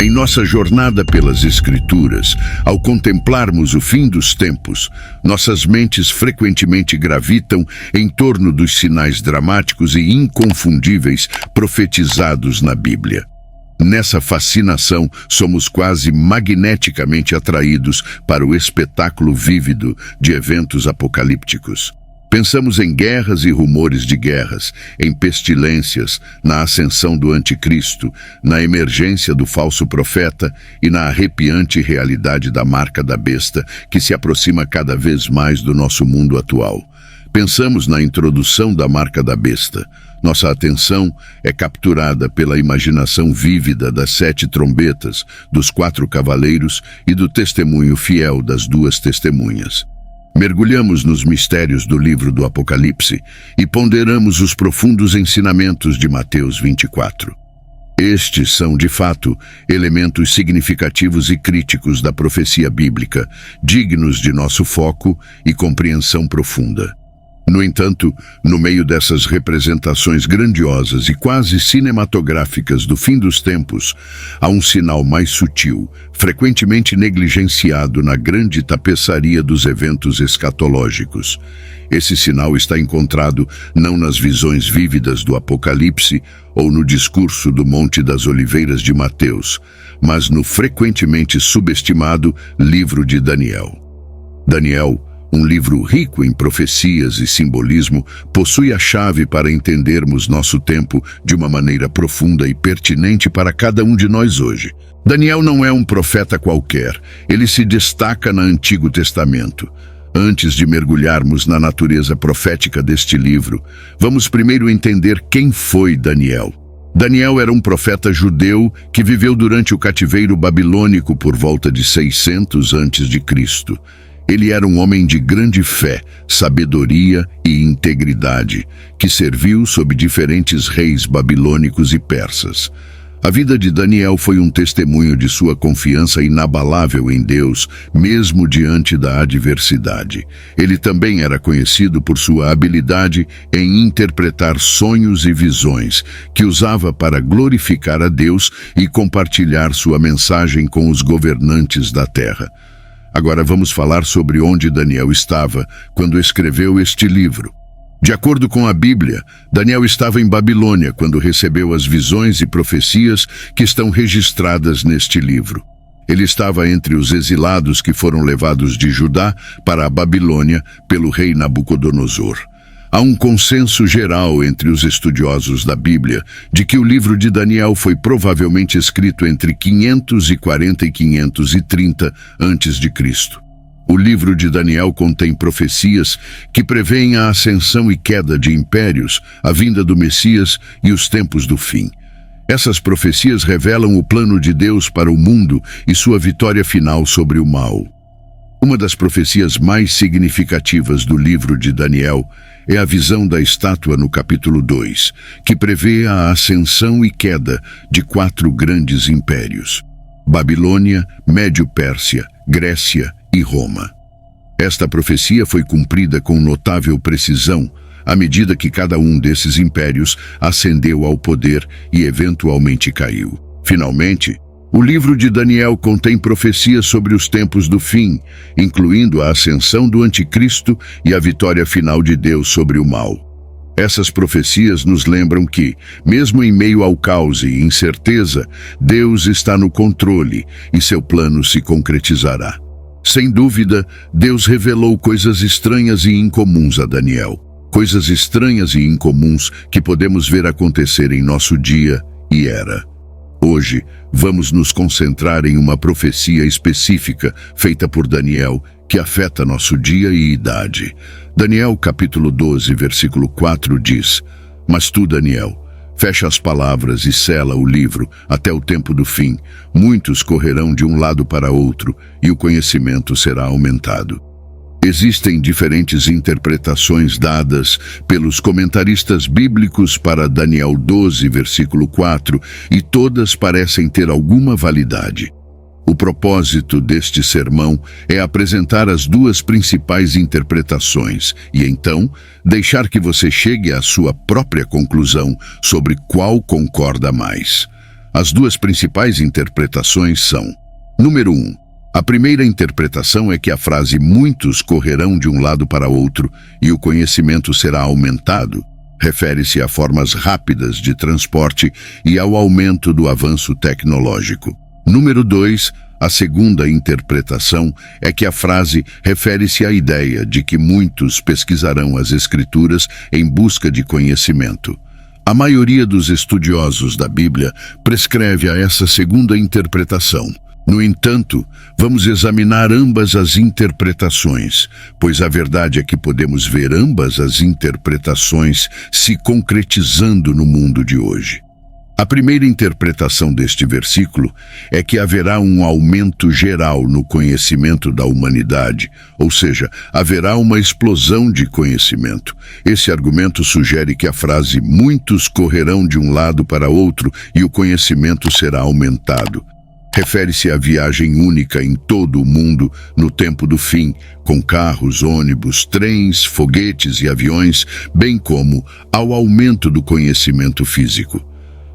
Em nossa jornada pelas Escrituras, ao contemplarmos o fim dos tempos, nossas mentes frequentemente gravitam em torno dos sinais dramáticos e inconfundíveis profetizados na Bíblia. Nessa fascinação, somos quase magneticamente atraídos para o espetáculo vívido de eventos apocalípticos. Pensamos em guerras e rumores de guerras, em pestilências, na ascensão do anticristo, na emergência do falso profeta e na arrepiante realidade da marca da besta que se aproxima cada vez mais do nosso mundo atual. Pensamos na introdução da marca da besta. Nossa atenção é capturada pela imaginação vívida das 7 trombetas, dos 4 cavaleiros e do testemunho fiel das 2 testemunhas. Mergulhamos nos mistérios do livro do Apocalipse e ponderamos os profundos ensinamentos de Mateus 24. Estes são, de fato, elementos significativos e críticos da profecia bíblica, dignos de nosso foco e compreensão profunda. No entanto, no meio dessas representações grandiosas e quase cinematográficas do fim dos tempos, há um sinal mais sutil, frequentemente negligenciado na grande tapeçaria dos eventos escatológicos. Esse sinal está encontrado não nas visões vívidas do Apocalipse ou no discurso do Monte das Oliveiras de Mateus, mas no frequentemente subestimado livro de Daniel. Daniel, um livro rico em profecias e simbolismo, possui a chave para entendermos nosso tempo de uma maneira profunda e pertinente para cada um de nós hoje. Daniel não é um profeta qualquer, ele se destaca no Antigo Testamento. Antes de mergulharmos na natureza profética deste livro, vamos primeiro entender quem foi Daniel. Daniel era um profeta judeu que viveu durante o cativeiro babilônico por volta de 600 a.C. Ele era um homem de grande fé, sabedoria e integridade, que serviu sob diferentes reis babilônicos e persas. A vida de Daniel foi um testemunho de sua confiança inabalável em Deus, mesmo diante da adversidade. Ele também era conhecido por sua habilidade em interpretar sonhos e visões, que usava para glorificar a Deus e compartilhar sua mensagem com os governantes da terra. Agora vamos falar sobre onde Daniel estava quando escreveu este livro. De acordo com a Bíblia, Daniel estava em Babilônia quando recebeu as visões e profecias que estão registradas neste livro. Ele estava entre os exilados que foram levados de Judá para a Babilônia pelo rei Nabucodonosor. Há um consenso geral entre os estudiosos da Bíblia de que o livro de Daniel foi provavelmente escrito entre 540 e 530 a.C. O livro de Daniel contém profecias que prevêem a ascensão e queda de impérios, a vinda do Messias e os tempos do fim. Essas profecias revelam o plano de Deus para o mundo e sua vitória final sobre o mal. Uma das profecias mais significativas do livro de Daniel é a visão da estátua no capítulo 2, que prevê a ascensão e queda de 4 grandes impérios: Babilônia, Médio-Pérsia, Grécia e Roma. Esta profecia foi cumprida com notável precisão, à medida que cada um desses impérios ascendeu ao poder e eventualmente caiu. Finalmente, o livro de Daniel contém profecias sobre os tempos do fim, incluindo a ascensão do anticristo e a vitória final de Deus sobre o mal. Essas profecias nos lembram que, mesmo em meio ao caos e incerteza, Deus está no controle e seu plano se concretizará. Sem dúvida, Deus revelou coisas estranhas e incomuns a Daniel. Coisas estranhas e incomuns que podemos ver acontecer em nosso dia e era. Hoje, vamos nos concentrar em uma profecia específica feita por Daniel que afeta nosso dia e idade. Daniel capítulo 12, versículo 4 diz: "Mas tu, Daniel, fecha as palavras e sela o livro até o tempo do fim. Muitos correrão de um lado para outro e o conhecimento será aumentado." Existem diferentes interpretações dadas pelos comentaristas bíblicos para Daniel 12, versículo 4, e todas parecem ter alguma validade. O propósito deste sermão é apresentar as 2 principais interpretações e, então, deixar que você chegue à sua própria conclusão sobre qual concorda mais. As duas principais interpretações são: número 1. A primeira interpretação é que a frase "muitos correrão de um lado para outro e o conhecimento será aumentado" refere-se a formas rápidas de transporte e ao aumento do avanço tecnológico. Número 2. A segunda interpretação é que a frase refere-se à ideia de que muitos pesquisarão as Escrituras em busca de conhecimento. A maioria dos estudiosos da Bíblia prescreve a essa segunda interpretação. No entanto, vamos examinar ambas as interpretações, pois a verdade é que podemos ver ambas as interpretações se concretizando no mundo de hoje. A primeira interpretação deste versículo é que haverá um aumento geral no conhecimento da humanidade, ou seja, haverá uma explosão de conhecimento. Esse argumento sugere que a frase "muitos correrão de um lado para outro e o conhecimento será aumentado" refere-se à viagem única em todo o mundo no tempo do fim, com carros, ônibus, trens, foguetes e aviões, bem como ao aumento do conhecimento físico.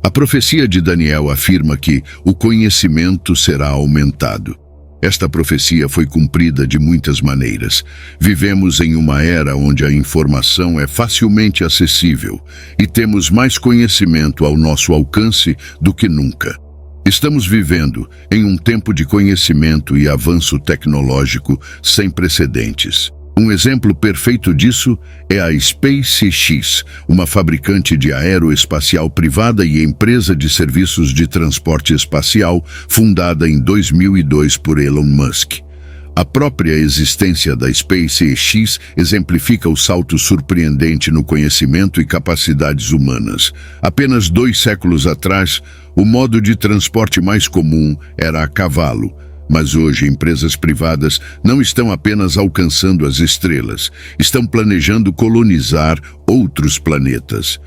A profecia de Daniel afirma que o conhecimento será aumentado. Esta profecia foi cumprida de muitas maneiras. Vivemos em uma era onde a informação é facilmente acessível e temos mais conhecimento ao nosso alcance do que nunca. Estamos vivendo em um tempo de conhecimento e avanço tecnológico sem precedentes. Um exemplo perfeito disso é a SpaceX, uma fabricante de aeroespacial privada e empresa de serviços de transporte espacial fundada em 2002 por Elon Musk. A própria existência da SpaceX exemplifica o salto surpreendente no conhecimento e capacidades humanas. Apenas 2 séculos atrás, o modo de transporte mais comum era a cavalo, mas hoje empresas privadas não estão apenas alcançando as estrelas, estão planejando colonizar outros planetas.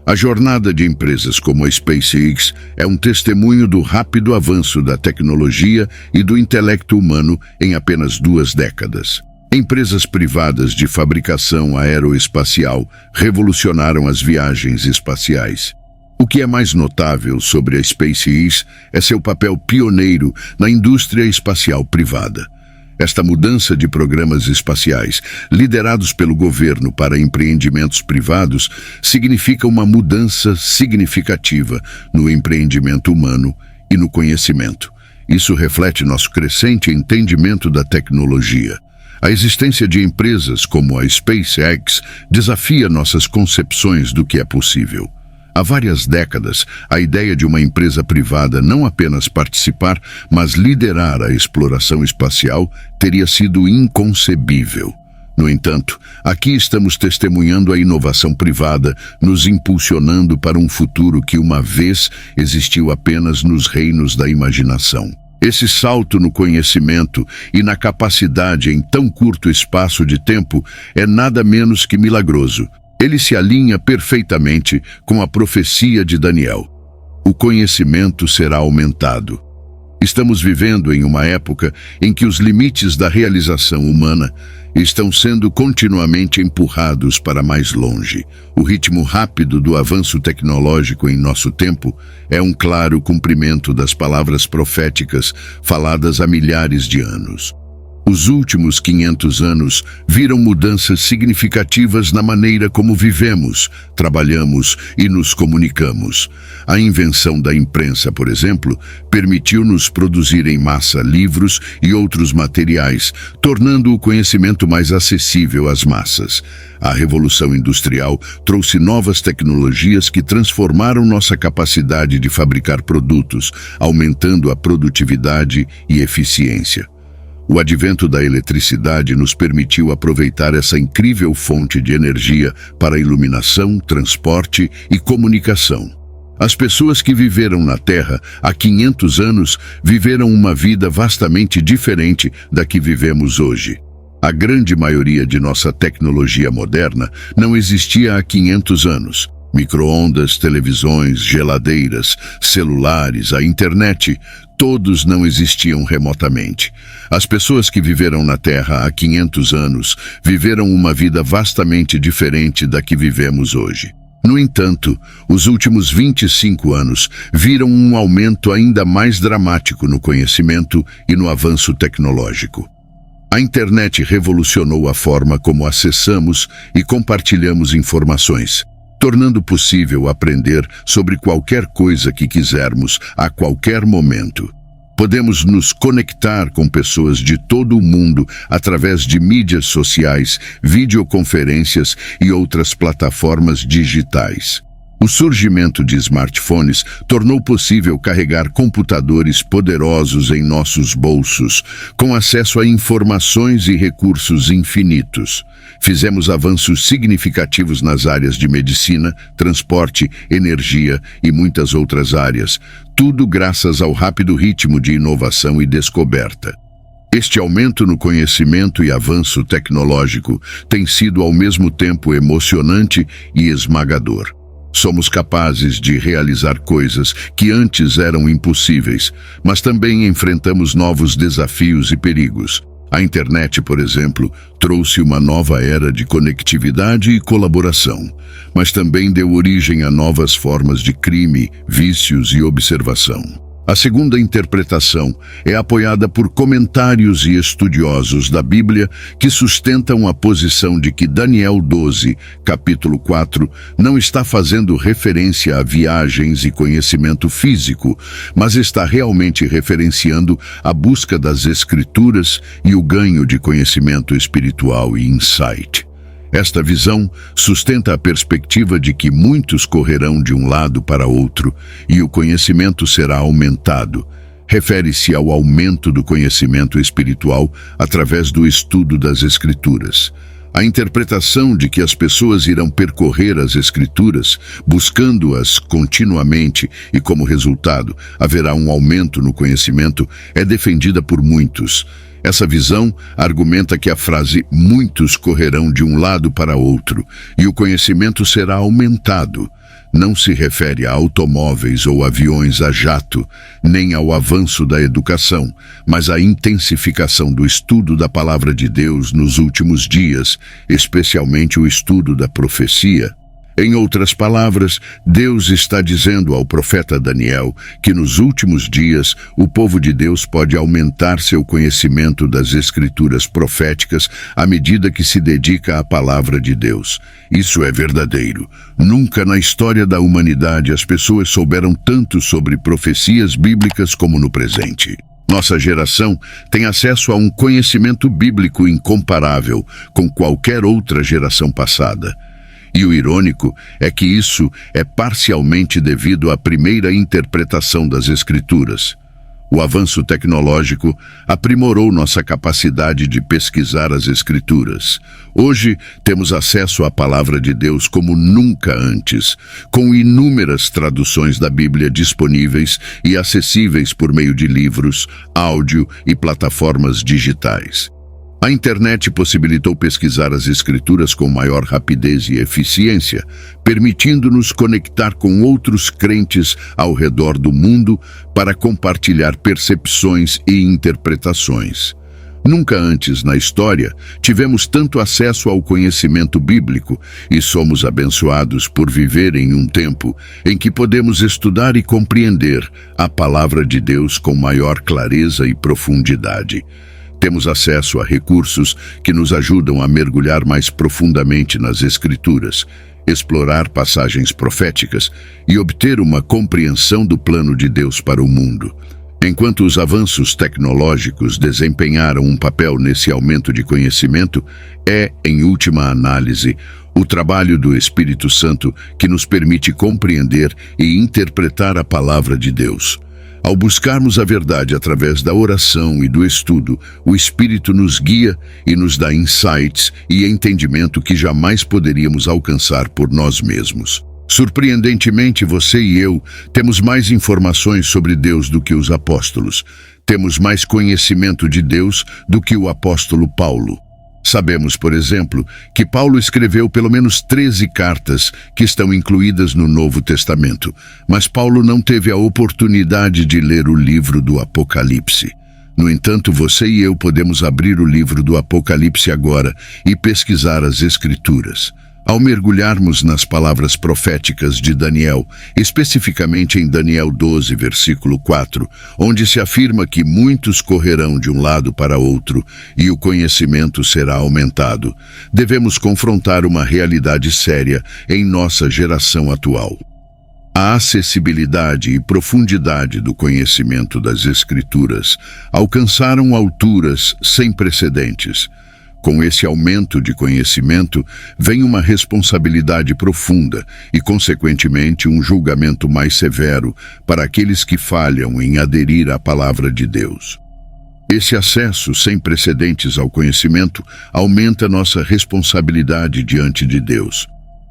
A jornada de empresas como a SpaceX é um testemunho do rápido avanço da tecnologia e do intelecto humano em apenas 2 décadas. Empresas privadas de fabricação aeroespacial revolucionaram as viagens espaciais. O que é mais notável sobre a SpaceX é seu papel pioneiro na indústria espacial privada. Esta mudança de programas espaciais, liderados pelo governo para empreendimentos privados, significa uma mudança significativa no empreendimento humano e no conhecimento. Isso reflete nosso crescente entendimento da tecnologia. A existência de empresas como a SpaceX desafia nossas concepções do que é possível. Há várias décadas, a ideia de uma empresa privada não apenas participar, mas liderar a exploração espacial teria sido inconcebível. No entanto, aqui estamos testemunhando a inovação privada, nos impulsionando para um futuro que uma vez existiu apenas nos reinos da imaginação. Esse salto no conhecimento e na capacidade em tão curto espaço de tempo é nada menos que milagroso. Ele se alinha perfeitamente com a profecia de Daniel. O conhecimento será aumentado. Estamos vivendo em uma época em que os limites da realização humana estão sendo continuamente empurrados para mais longe. O ritmo rápido do avanço tecnológico em nosso tempo é um claro cumprimento das palavras proféticas faladas há milhares de anos. Os últimos 500 anos viram mudanças significativas na maneira como vivemos, trabalhamos e nos comunicamos. A invenção da imprensa, por exemplo, permitiu-nos produzir em massa livros e outros materiais, tornando o conhecimento mais acessível às massas. A Revolução Industrial trouxe novas tecnologias que transformaram nossa capacidade de fabricar produtos, aumentando a produtividade e eficiência. O advento da eletricidade nos permitiu aproveitar essa incrível fonte de energia para iluminação, transporte e comunicação. As pessoas que viveram na Terra há 500 anos viveram uma vida vastamente diferente da que vivemos hoje. A grande maioria de nossa tecnologia moderna não existia há 500 anos. Micro-ondas, televisões, geladeiras, celulares, a internet, todos não existiam remotamente. As pessoas que viveram na Terra há 500 anos viveram uma vida vastamente diferente da que vivemos hoje. No entanto, os últimos 25 anos viram um aumento ainda mais dramático no conhecimento e no avanço tecnológico. A internet revolucionou a forma como acessamos e compartilhamos informações, tornando possível aprender sobre qualquer coisa que quisermos a qualquer momento. Podemos nos conectar com pessoas de todo o mundo através de mídias sociais, videoconferências e outras plataformas digitais. O surgimento de smartphones tornou possível carregar computadores poderosos em nossos bolsos, com acesso a informações e recursos infinitos. Fizemos avanços significativos nas áreas de medicina, transporte, energia e muitas outras áreas, tudo graças ao rápido ritmo de inovação e descoberta. Este aumento no conhecimento e avanço tecnológico tem sido ao mesmo tempo emocionante e esmagador. Somos capazes de realizar coisas que antes eram impossíveis, mas também enfrentamos novos desafios e perigos. A internet, por exemplo, trouxe uma nova era de conectividade e colaboração, mas também deu origem a novas formas de crime, vícios e observação. A segunda interpretação é apoiada por comentários e estudiosos da Bíblia que sustentam a posição de que Daniel 12, capítulo 4, não está fazendo referência a viagens e conhecimento físico, mas está realmente referenciando a busca das Escrituras e o ganho de conhecimento espiritual e insight. Esta visão sustenta a perspectiva de que muitos correrão de um lado para outro e o conhecimento será aumentado. Refere-se ao aumento do conhecimento espiritual através do estudo das Escrituras. A interpretação de que as pessoas irão percorrer as Escrituras, buscando-as continuamente e, como resultado, haverá um aumento no conhecimento, é defendida por muitos. Essa visão argumenta que a frase "muitos correrão de um lado para outro" e o conhecimento será aumentado não se refere a automóveis ou aviões a jato, nem ao avanço da educação, mas à intensificação do estudo da Palavra de Deus nos últimos dias, especialmente o estudo da profecia. Em outras palavras, Deus está dizendo ao profeta Daniel que nos últimos dias o povo de Deus pode aumentar seu conhecimento das Escrituras proféticas à medida que se dedica à palavra de Deus. Isso é verdadeiro. Nunca na história da humanidade as pessoas souberam tanto sobre profecias bíblicas como no presente. Nossa geração tem acesso a um conhecimento bíblico incomparável com qualquer outra geração passada. E o irônico é que isso é parcialmente devido à primeira interpretação das Escrituras. O avanço tecnológico aprimorou nossa capacidade de pesquisar as Escrituras. Hoje temos acesso à Palavra de Deus como nunca antes, com inúmeras traduções da Bíblia disponíveis e acessíveis por meio de livros, áudio e plataformas digitais. A internet possibilitou pesquisar as Escrituras com maior rapidez e eficiência, permitindo-nos conectar com outros crentes ao redor do mundo para compartilhar percepções e interpretações. Nunca antes na história tivemos tanto acesso ao conhecimento bíblico e somos abençoados por viver em um tempo em que podemos estudar e compreender a Palavra de Deus com maior clareza e profundidade. Temos acesso a recursos que nos ajudam a mergulhar mais profundamente nas Escrituras, explorar passagens proféticas e obter uma compreensão do plano de Deus para o mundo. Enquanto os avanços tecnológicos desempenharam um papel nesse aumento de conhecimento, é, em última análise, o trabalho do Espírito Santo que nos permite compreender e interpretar a Palavra de Deus. Ao buscarmos a verdade através da oração e do estudo, o Espírito nos guia e nos dá insights e entendimento que jamais poderíamos alcançar por nós mesmos. Surpreendentemente, você e eu temos mais informações sobre Deus do que os apóstolos. Temos mais conhecimento de Deus do que o apóstolo Paulo. Sabemos, por exemplo, que Paulo escreveu pelo menos 13 cartas que estão incluídas no Novo Testamento, mas Paulo não teve a oportunidade de ler o livro do Apocalipse. No entanto, você e eu podemos abrir o livro do Apocalipse agora e pesquisar as Escrituras. Ao mergulharmos nas palavras proféticas de Daniel, especificamente em Daniel 12, versículo 4, onde se afirma que muitos correrão de um lado para outro e o conhecimento será aumentado, devemos confrontar uma realidade séria em nossa geração atual. A acessibilidade e profundidade do conhecimento das Escrituras alcançaram alturas sem precedentes. Com esse aumento de conhecimento, vem uma responsabilidade profunda e, consequentemente, um julgamento mais severo para aqueles que falham em aderir à palavra de Deus. Esse acesso sem precedentes ao conhecimento aumenta nossa responsabilidade diante de Deus.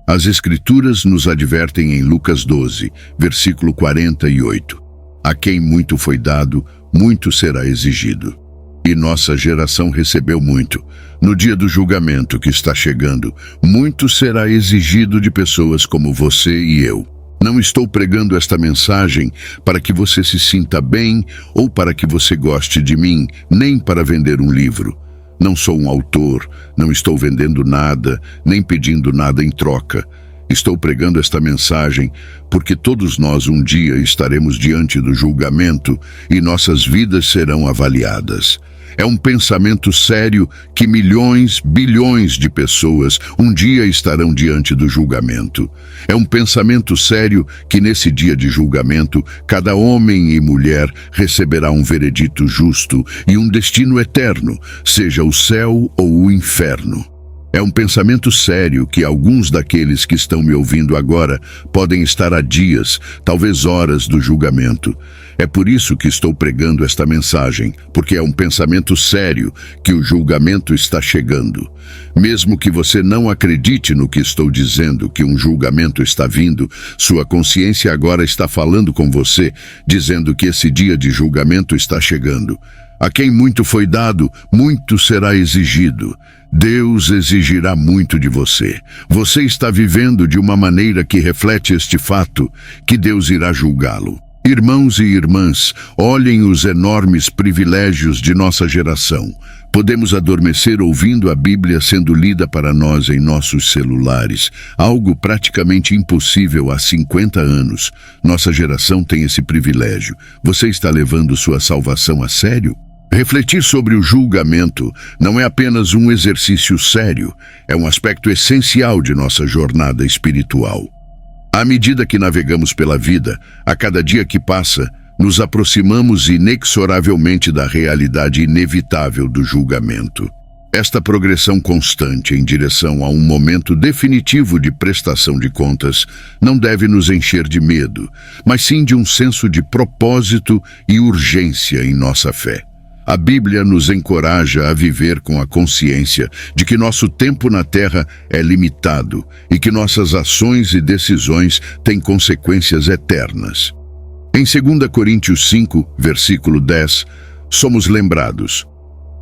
As Escrituras nos advertem em Lucas 12, versículo 48. A quem muito foi dado, muito será exigido. E nossa geração recebeu muito. No dia do julgamento que está chegando, muito será exigido de pessoas como você e eu. Não estou pregando esta mensagem para que você se sinta bem ou para que você goste de mim, nem para vender um livro. Não sou um autor, não estou vendendo nada, nem pedindo nada em troca. Estou pregando esta mensagem porque todos nós um dia estaremos diante do julgamento e nossas vidas serão avaliadas. É um pensamento sério que milhões, bilhões de pessoas um dia estarão diante do julgamento. É um pensamento sério que nesse dia de julgamento, cada homem e mulher receberá um veredito justo e um destino eterno, seja o céu ou o inferno. É um pensamento sério que alguns daqueles que estão me ouvindo agora podem estar a dias, talvez horas do julgamento. É por isso que estou pregando esta mensagem, porque é um pensamento sério que o julgamento está chegando. Mesmo que você não acredite no que estou dizendo, que um julgamento está vindo, sua consciência agora está falando com você, dizendo que esse dia de julgamento está chegando. A quem muito foi dado, muito será exigido. Deus exigirá muito de você. Você está vivendo de uma maneira que reflete este fato, que Deus irá julgá-lo. Irmãos e irmãs, olhem os enormes privilégios de nossa geração. Podemos adormecer ouvindo a Bíblia sendo lida para nós em nossos celulares, algo praticamente impossível há 50 anos. Nossa geração tem esse privilégio. Você está levando sua salvação a sério? Refletir sobre o julgamento não é apenas um exercício sério, é um aspecto essencial de nossa jornada espiritual. À medida que navegamos pela vida, a cada dia que passa, nos aproximamos inexoravelmente da realidade inevitável do julgamento. Esta progressão constante em direção a um momento definitivo de prestação de contas não deve nos encher de medo, mas sim de um senso de propósito e urgência em nossa fé. A Bíblia nos encoraja a viver com a consciência de que nosso tempo na Terra é limitado e que nossas ações e decisões têm consequências eternas. Em 2 Coríntios 5, versículo 10, somos lembrados: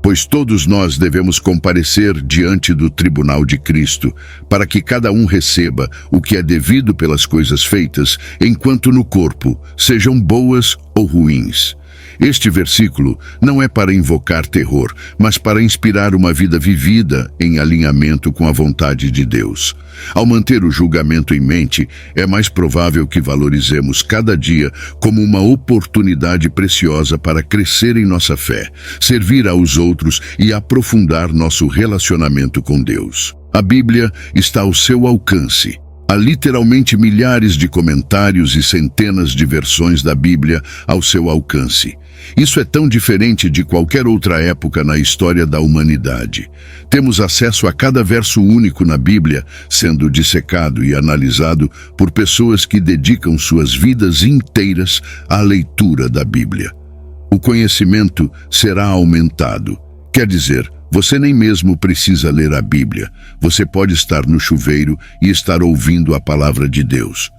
pois todos nós devemos comparecer diante do tribunal de Cristo, para que cada um receba o que é devido pelas coisas feitas, enquanto no corpo, sejam boas ou ruins. Este versículo não é para invocar terror, mas para inspirar uma vida vivida em alinhamento com a vontade de Deus. Ao manter o julgamento em mente, é mais provável que valorizemos cada dia como uma oportunidade preciosa para crescer em nossa fé, servir aos outros e aprofundar nosso relacionamento com Deus. A Bíblia está ao seu alcance. Há literalmente milhares de comentários e centenas de versões da Bíblia ao seu alcance. Isso é tão diferente de qualquer outra época na história da humanidade. Temos acesso a cada verso único na Bíblia, sendo dissecado e analisado por pessoas que dedicam suas vidas inteiras à leitura da Bíblia. O conhecimento será aumentado. Quer dizer, você nem mesmo precisa ler a Bíblia. Você pode estar no chuveiro e estar ouvindo a palavra de Deus.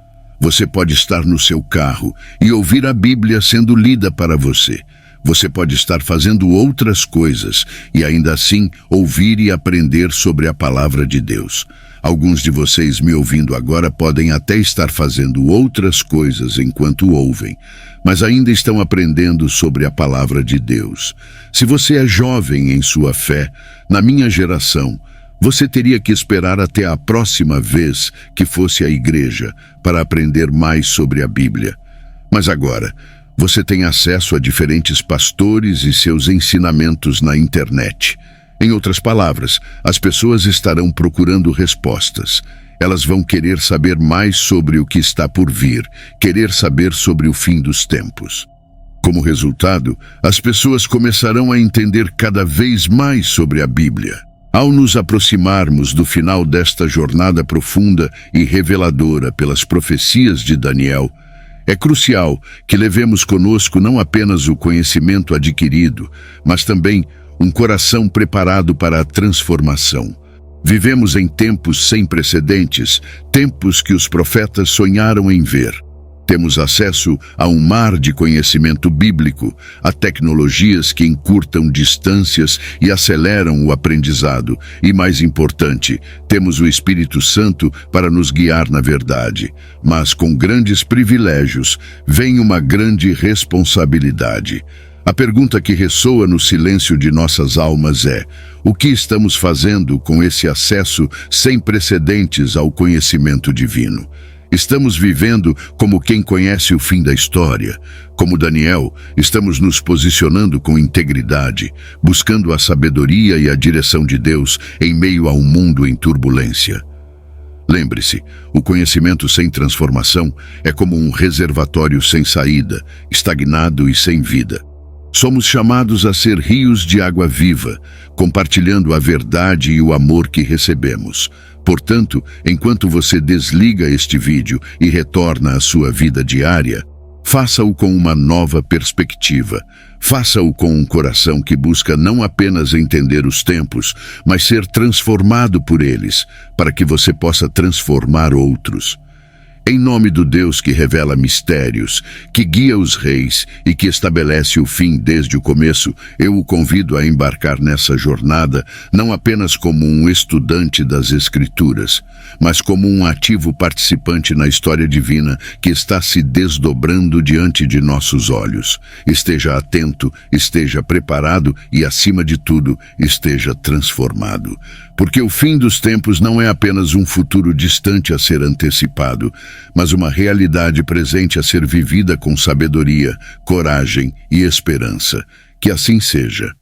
Você pode estar no seu carro e ouvir a Bíblia sendo lida para você. Você pode estar fazendo outras coisas e ainda assim ouvir e aprender sobre a palavra de Deus. Alguns de vocês me ouvindo agora podem até estar fazendo outras coisas enquanto ouvem, mas ainda estão aprendendo sobre a palavra de Deus. Se você é jovem em sua fé, na minha geração, Você teria que esperar até a próxima vez que fosse à igreja para aprender mais sobre a Bíblia. Mas agora, você tem acesso a diferentes pastores e seus ensinamentos na internet. Em outras palavras, as pessoas estarão procurando respostas. Elas vão querer saber mais sobre o que está por vir, querer saber sobre o fim dos tempos. Como resultado, as pessoas começarão a entender cada vez mais sobre a Bíblia. Ao nos aproximarmos do final desta jornada profunda e reveladora pelas profecias de Daniel, é crucial que levemos conosco não apenas o conhecimento adquirido, mas também um coração preparado para a transformação. Vivemos em tempos sem precedentes, tempos que os profetas sonharam em ver. Temos acesso a um mar de conhecimento bíblico, a tecnologias que encurtam distâncias e aceleram o aprendizado. E, mais importante, temos o Espírito Santo para nos guiar na verdade. Mas com grandes privilégios vem uma grande responsabilidade. A pergunta que ressoa no silêncio de nossas almas é: o que estamos fazendo com esse acesso sem precedentes ao conhecimento divino? Estamos vivendo como quem conhece o fim da história. Como Daniel, estamos nos posicionando com integridade, buscando a sabedoria e a direção de Deus em meio a um mundo em turbulência. Lembre-se, o conhecimento sem transformação é como um reservatório sem saída, estagnado e sem vida. Somos chamados a ser rios de água viva, compartilhando a verdade e o amor que recebemos. Portanto, enquanto você desliga este vídeo e retorna à sua vida diária, faça-o com uma nova perspectiva. Faça-o com um coração que busca não apenas entender os tempos, mas ser transformado por eles, para que você possa transformar outros. Em nome do Deus que revela mistérios, que guia os reis e que estabelece o fim desde o começo, eu o convido a embarcar nessa jornada não apenas como um estudante das Escrituras, mas como um ativo participante na história divina que está se desdobrando diante de nossos olhos. Esteja atento, esteja preparado e, acima de tudo, esteja transformado. Porque o fim dos tempos não é apenas um futuro distante a ser antecipado, mas uma realidade presente a ser vivida com sabedoria, coragem e esperança. Que assim seja.